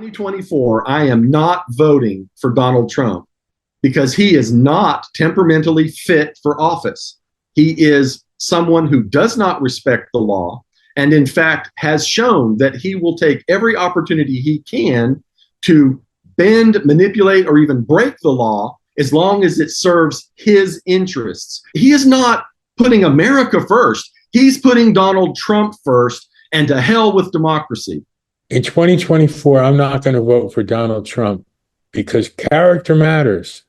2024, I am not voting for Donald Trump because he is not temperamentally fit for office. He is someone who does not respect the law and, in fact, has shown that he will take every opportunity he can to bend, manipulate, or even break the law as long as it serves his interests. He is not putting America first. He's putting Donald Trump first, and to hell with democracy. In 2024, I'm not going to vote for Donald Trump because character matters.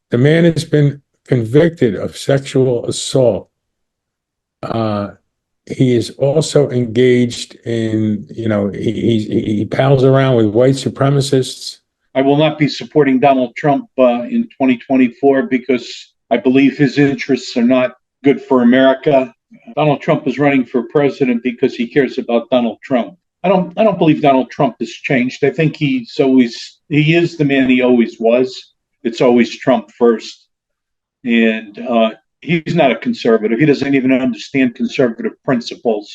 The man has been convicted of sexual assault. He is also engaged in, he pals around with white supremacists. I will not be supporting Donald Trump in 2024 because I believe his interests are not good for America. Donald Trump is running for president because he cares about Donald Trump. I don't believe Donald Trump has changed. I think he is the man he always was. It's always Trump first. And he's not a conservative. He doesn't even understand conservative principles,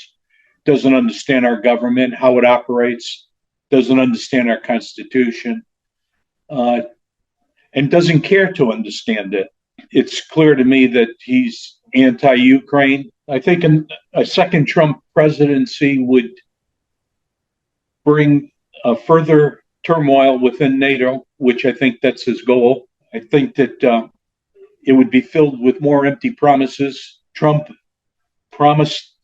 doesn't understand our government, how it operates, doesn't understand our Constitution, and doesn't care to understand it. It's clear to me that he's anti-Ukraine. I think a second Trump presidency would bring further turmoil within NATO, which I think that's his goal. I think that it would be filled with more empty promises. Trump promised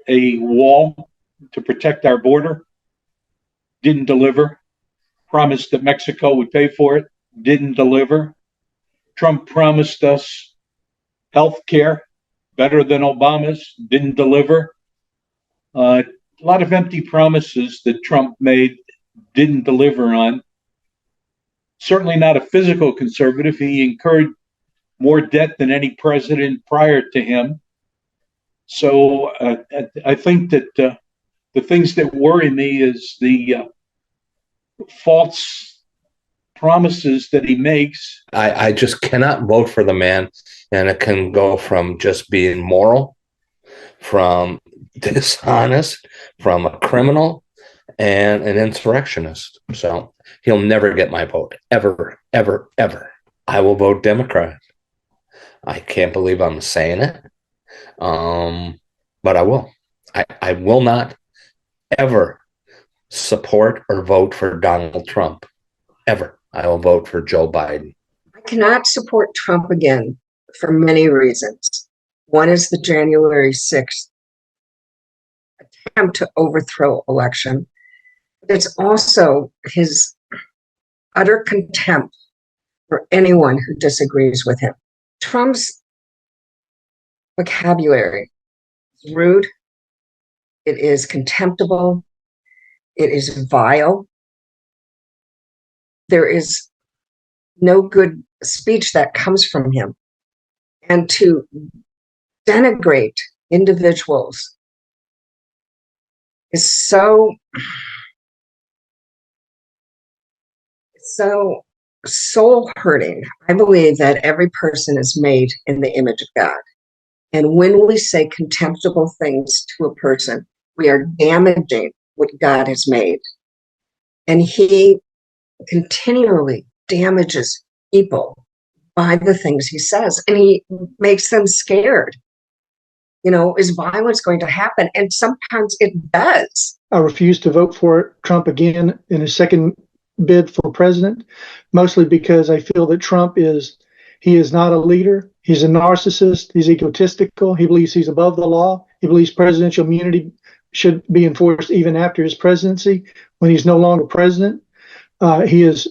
a wall to protect our border, didn't deliver. Promised that Mexico would pay for it, didn't deliver. Trump promised us health care better than Obama's, didn't deliver. A lot of empty promises that Trump made, didn't deliver on. Certainly not a physical conservative. He incurred more debt than any president prior to him. So I think that the things that worry me is the false promises that he makes. I just cannot vote for the man, and it can go from just being moral, from dishonest, from a criminal, and an insurrectionist. So he'll never get my vote, ever, ever, ever. I will vote Democrat. I can't believe I'm saying it, but I will. I will not ever support or vote for Donald Trump, ever. I will vote for Joe Biden. I cannot support Trump again for many reasons. One is the January 6th attempt to overthrow election. It's also his utter contempt for anyone who disagrees with him. Trump's vocabulary is rude. It is contemptible. It is vile. There is no good speech that comes from him. And to denigrate individuals is so soul hurting. I believe that every person is made in the image of God. And when we say contemptible things to a person, we are damaging what God has made. And he continually damages people by the things he says, and he makes them scared. Is violence going to happen? And sometimes it does. I refuse to vote for Trump again in his second bid for president, mostly because I feel that Trump is not a leader. He's a narcissist. He's egotistical. He believes he's above the law. He believes presidential immunity should be enforced even after his presidency when he's no longer president. He has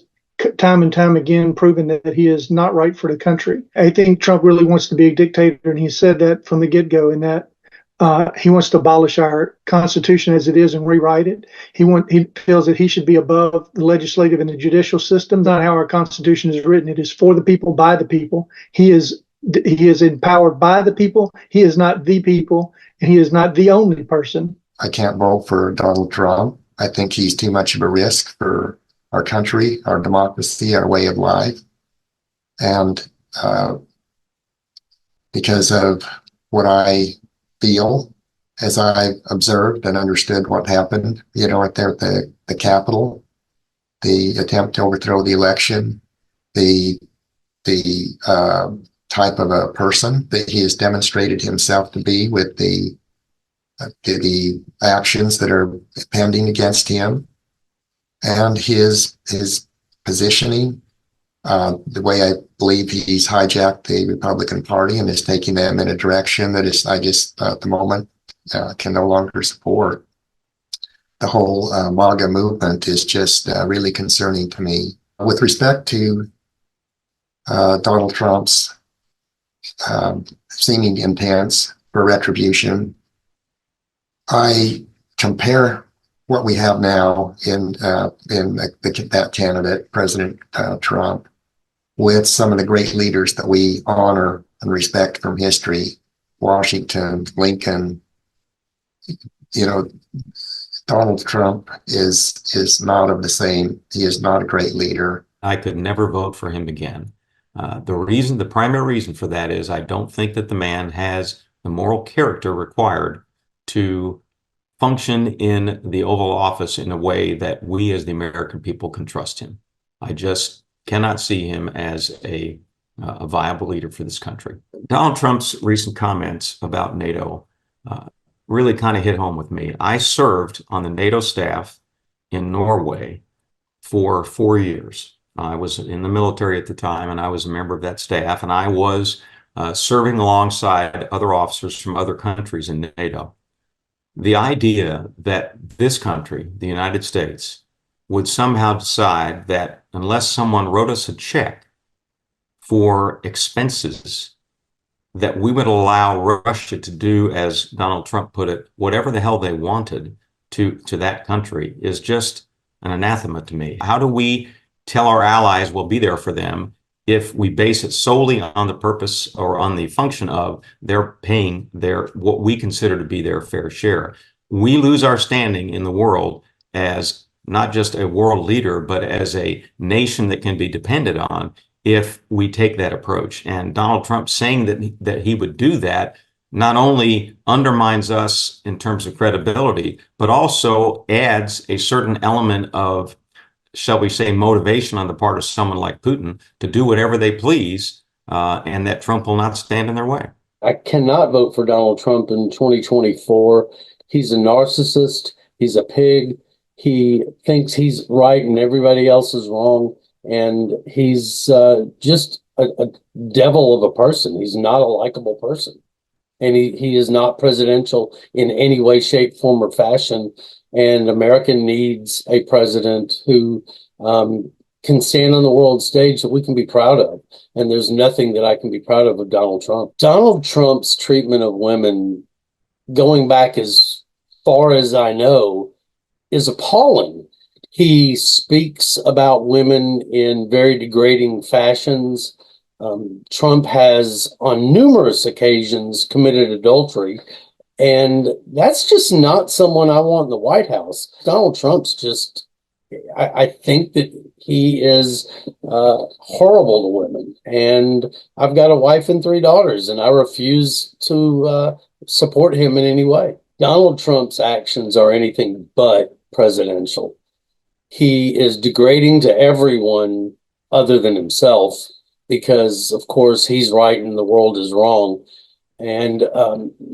time and time again proven that he is not right for the country. I think Trump really wants to be a dictator, and he said that from the get-go, in that he wants to abolish our Constitution as it is and rewrite it. He feels that he should be above the legislative and the judicial system. Not how our Constitution is written. It is for the people, by the people. He is empowered by the people. He is not the people, and he is not the only person. I can't vote for Donald Trump. I think he's too much of a risk for our country, our democracy, our way of life. And because of what I feel as I observed and understood what happened, at the Capitol, the attempt to overthrow the election, the type of a person that he has demonstrated himself to be with the actions that are pending against him, and his positioning, the way I believe he's hijacked the Republican Party and is taking them in a direction that is, I just at the moment can no longer support. The whole MAGA movement is just really concerning to me. With respect to Donald Trump's seeming intents for retribution, I compare what we have now in that candidate, President Trump, with some of the great leaders that we honor and respect from history: Washington, Lincoln. You know, Donald Trump is not of the same. He is not a great leader. I could never vote for him again. The primary reason for that is I don't think that the man has the moral character required to function in the Oval Office in a way that we as the American people can trust him. I just cannot see him as a viable leader for this country. Donald Trump's recent comments about NATO really kind of hit home with me. I served on the NATO staff in Norway for 4 years. I was in the military at the time, and I was a member of that staff, and I was serving alongside other officers from other countries in NATO. The idea that this country, the United States, would somehow decide that unless someone wrote us a check for expenses, that we would allow Russia to do, as Donald Trump put it, whatever the hell they wanted to that country is just an anathema to me. How do we tell our allies we'll be there for them if we base it solely on the purpose or on the function of their paying what we consider to be their fair share? We lose our standing in the world as not just a world leader, but as a nation that can be depended on if we take that approach. And Donald Trump saying that he would do that not only undermines us in terms of credibility, but also adds a certain element of, shall we say, motivation on the part of someone like Putin to do whatever they please, and that Trump will not stand in their way. I cannot vote for Donald Trump in 2024. He's a narcissist. He's a pig. He thinks he's right and everybody else is wrong. And he's just a devil of a person. He's not a likable person. And he is not presidential in any way, shape, form, or fashion. And America needs a president who can stand on the world stage that we can be proud of. And there's nothing that I can be proud of Donald Trump. Donald Trump's treatment of women, going back as far as I know, is appalling. He speaks about women in very degrading fashions. Trump has on numerous occasions committed adultery. And that's just not someone I want in the White House. Donald Trump's just, I think that he is horrible to women. And I've got a wife and 3 daughters, and I refuse to support him in any way. Donald Trump's actions are anything but presidential. He is degrading to everyone other than himself because, of course, he's right and the world is wrong. And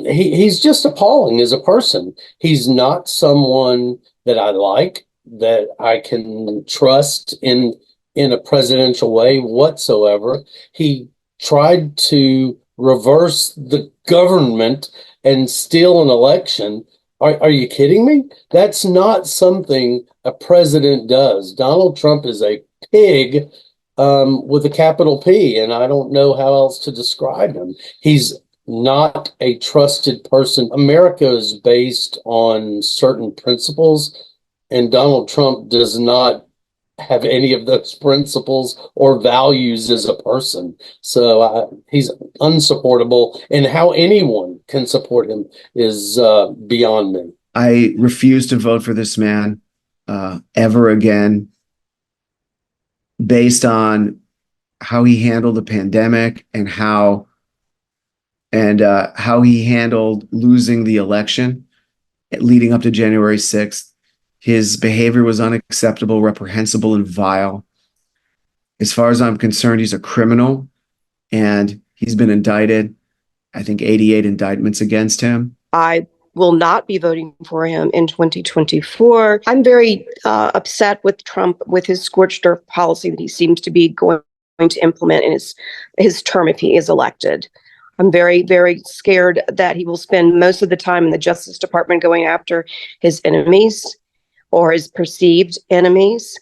he's just appalling as a person. He's not someone that I like, that I can trust in a presidential way whatsoever. He tried to reverse the government and steal an election. Are you kidding me? That's not something a president does. Donald Trump is a pig with a capital P, and I don't know how else to describe him. He's not a trusted person. America is based on certain principles, and Donald Trump does not have any of those principles or values as a person. So he's unsupportable, and how anyone can support him is beyond me. I refuse to vote for this man ever again based on how he handled the pandemic and how he handled losing the election leading up to January 6th. His behavior was unacceptable, reprehensible, and vile. As far as I'm concerned, he's a criminal, and he's been indicted. I think 88 indictments against him. I will not be voting for him in 2024. I'm very upset with Trump, with his scorched earth policy that he seems to be going to implement in his term if he is elected. I'm very, very scared that he will spend most of the time in the Justice Department going after his enemies or his perceived enemies.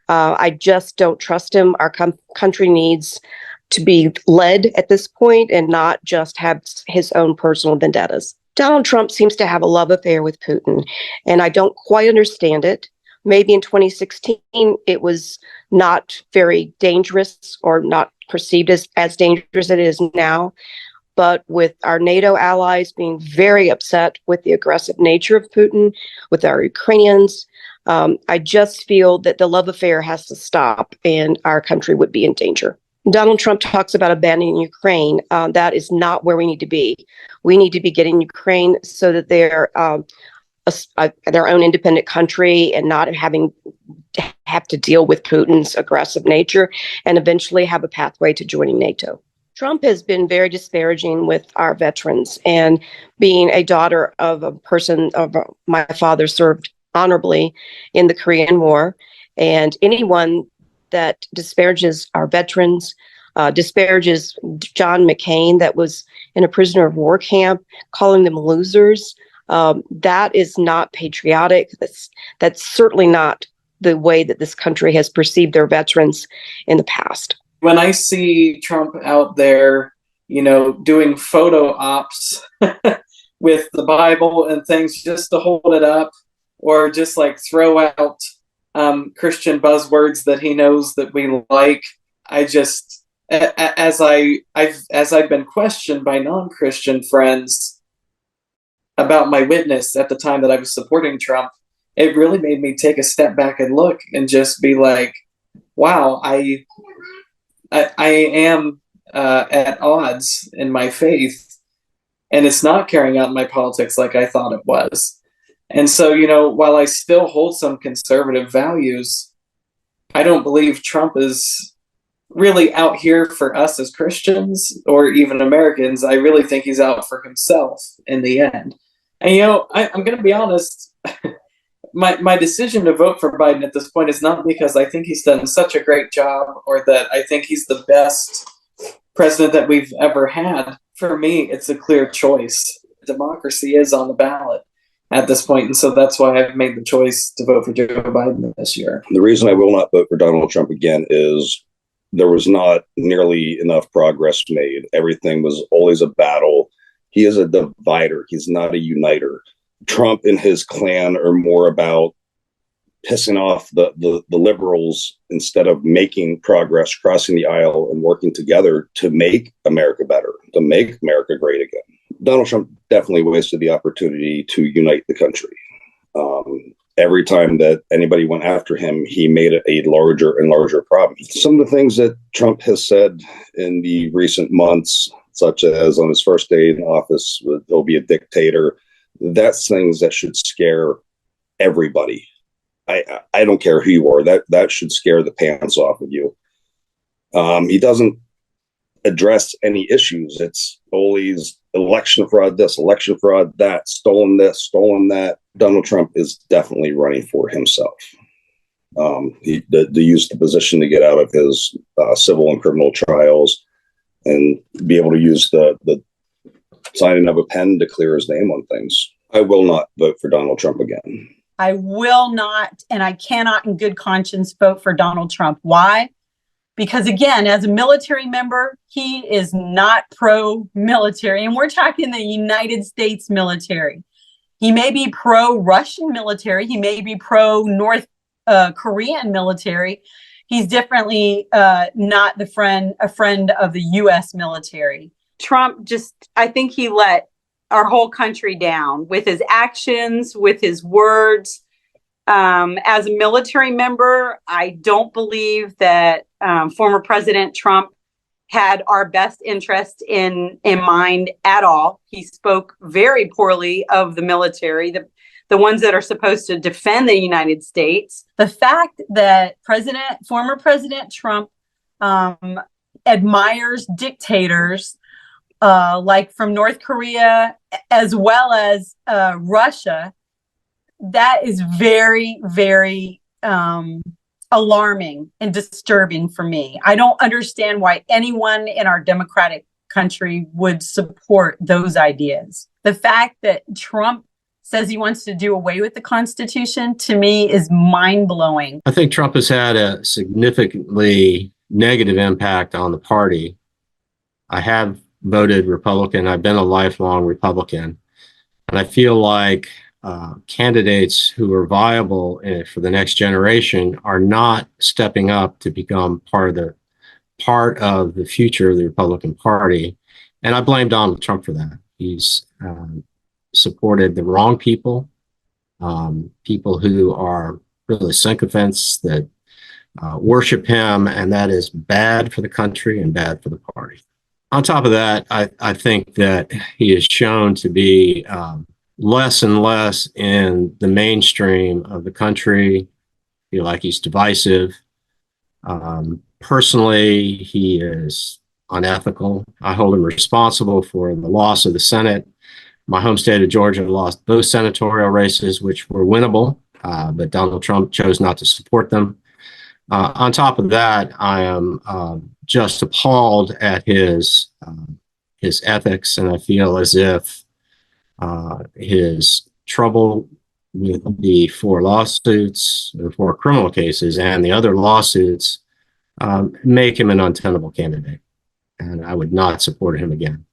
I just don't trust him. Our country needs to be led at this point and not just have his own personal vendettas. Donald Trump seems to have a love affair with Putin, and I don't quite understand it. Maybe in 2016, it was not very dangerous or not perceived as dangerous as it is now. But with our NATO allies being very upset with the aggressive nature of Putin, with our Ukrainians, I just feel that the love affair has to stop and our country would be in danger. Donald Trump talks about abandoning Ukraine. That is not where we need to be. We need to be getting Ukraine so that they're their own independent country and not have to deal with Putin's aggressive nature and eventually have a pathway to joining NATO. Trump has been very disparaging with our veterans, and being a daughter of a person my father served honorably in the Korean War, and anyone that disparages our veterans, disparages John McCain that was in a prisoner of war camp, calling them losers, that is not patriotic. That's certainly not the way that this country has perceived their veterans in the past. When I see Trump out there, doing photo ops with the Bible and things just to hold it up, or just like throw out Christian buzzwords that he knows that we like, I just, as I've been questioned by non-Christian friends about my witness at the time that I was supporting Trump, it really made me take a step back and look and just be like, wow, I am at odds in my faith, and it's not carrying out in my politics like I thought it was. And so, while I still hold some conservative values, I don't believe Trump is really out here for us as Christians or even Americans. I really think he's out for himself in the end. And, I'm going to be honest, my decision to vote for Biden at this point is not because I think he's done such a great job or that I think he's the best president that we've ever had. For me, it's a clear choice. Democracy is on the ballot at this point, and so that's why I've made the choice to vote for Joe Biden this year. The reason I will not vote for Donald Trump again is there was not nearly enough progress made. Everything was always a battle. He is a divider. He's not a uniter. Trump and his clan are more about pissing off the liberals instead of making progress, crossing the aisle and working together to make America better, to make America great again. Donald Trump definitely wasted the opportunity to unite the country. Every time that anybody went after him, he made it a larger and larger problem. Some of the things that Trump has said in the recent months, such as on his first day in office, he'll be a dictator. That's things that should scare everybody. I don't care who you are. That should scare the pants off of you. He doesn't address any issues. It's always election fraud this, election fraud that, stolen this, stolen that. Donald Trump is definitely running for himself. He used the position to get out of his civil and criminal trials and be able to use the signing of a pen to clear his name on things. I will not vote for Donald Trump again. I will not, and I cannot in good conscience vote for Donald Trump. Why? Because again, as a military member, he is not pro-military, and we're talking the United States military. He may be pro-Russian military. He may be pro-North Korean military. He's definitely not a friend of the U.S. military. Trump I think he let our whole country down with his actions, with his words. As a military member, I don't believe that former President Trump had our best interest in mind at all. He spoke very poorly of the military. the ones that are supposed to defend the United States. The fact that former President Trump admires dictators like from North Korea as well as Russia, that is very, very alarming and disturbing for me. I don't understand why anyone in our democratic country would support those ideas. The fact that Trump says he wants to do away with the Constitution, to me, is mind-blowing. I think Trump has had a significantly negative impact on the party. I have voted Republican. I've been a lifelong Republican. And I feel like candidates who are viable for the next generation are not stepping up to become part of the future of the Republican Party. And I blame Donald Trump for that. He's supported the wrong people, people who are really sycophants that worship him, and that is bad for the country and bad for the party. On top of that, I think that he is shown to be less and less in the mainstream of the country. I feel like he's divisive. Personally, he is unethical. I hold him responsible for the loss of the Senate. My home state of Georgia lost both senatorial races, which were winnable, but Donald Trump chose not to support them. On top of that, I am just appalled at his ethics, and I feel as if his trouble with the 4 lawsuits, or 4 criminal cases, and the other lawsuits make him an untenable candidate, and I would not support him again.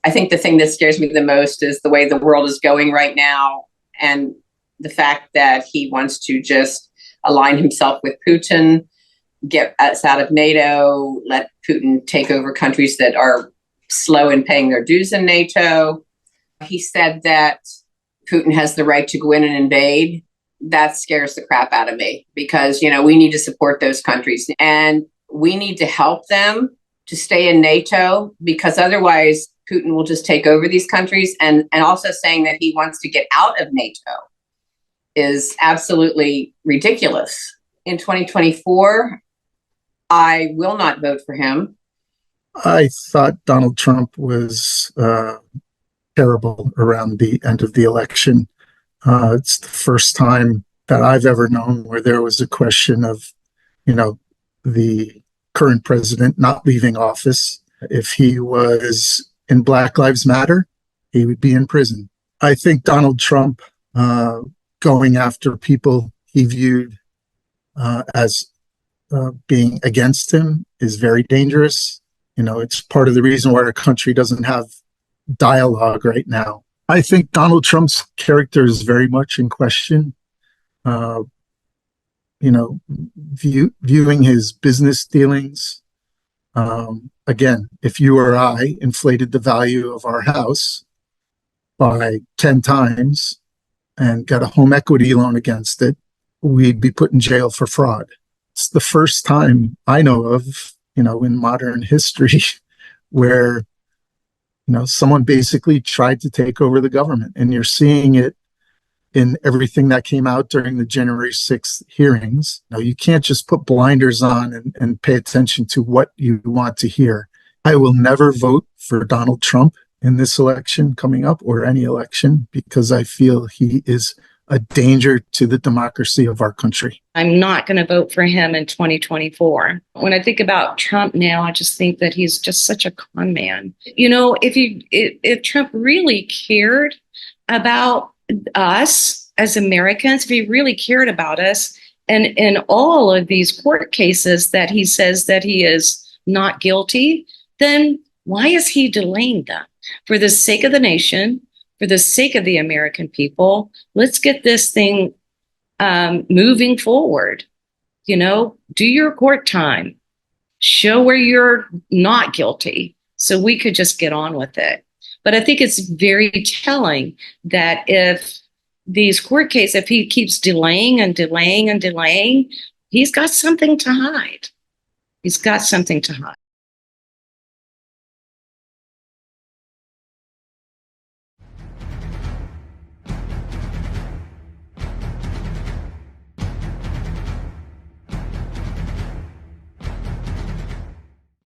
I think the thing that scares me the most is the way the world is going right now, and the fact that he wants to just align himself with Putin, get us out of NATO, let Putin take over countries that are slow in paying their dues in NATO. He said that Putin has the right to go in and invade. That scares the crap out of me because, we need to support those countries and we need to help them to stay in NATO because otherwise Putin will just take over these countries. And also saying that he wants to get out of NATO is absolutely ridiculous. In 2024, I will not vote for him. I thought Donald Trump was terrible around the end of the election. It's the first time that I've ever known where there was a question of, the current president not leaving office. If he was in Black Lives Matter, he would be in prison. I think Donald Trump going after people he viewed as being against him is very dangerous. It's part of the reason why our country doesn't have dialogue right now. I think Donald Trump's character is very much in question. Viewing his business dealings. Again, if you or I inflated the value of our house by 10 times and got a home equity loan against it, we'd be put in jail for fraud. It's the first time I know of, in modern history where, someone basically tried to take over the government. And you're seeing it in everything that came out during the January 6th hearings. You can't just put blinders on and pay attention to what you want to hear. I will never vote for Donald Trump in this election coming up or any election because I feel he is a danger to the democracy of our country. I'm not going to vote for him in 2024. When I think about Trump now, I just think that he's just such a con man. If Trump really cared about us as Americans, if he really cared about us, and in all of these court cases that he says that he is not guilty, then why is he delaying them? For the sake of the nation, for the sake of the American people, let's get this thing moving forward. Do your court time, show where you're not guilty so we could just get on with it. But I think it's very telling that if these court cases, if he keeps delaying and delaying and delaying, he's got something to hide. He's got something to hide.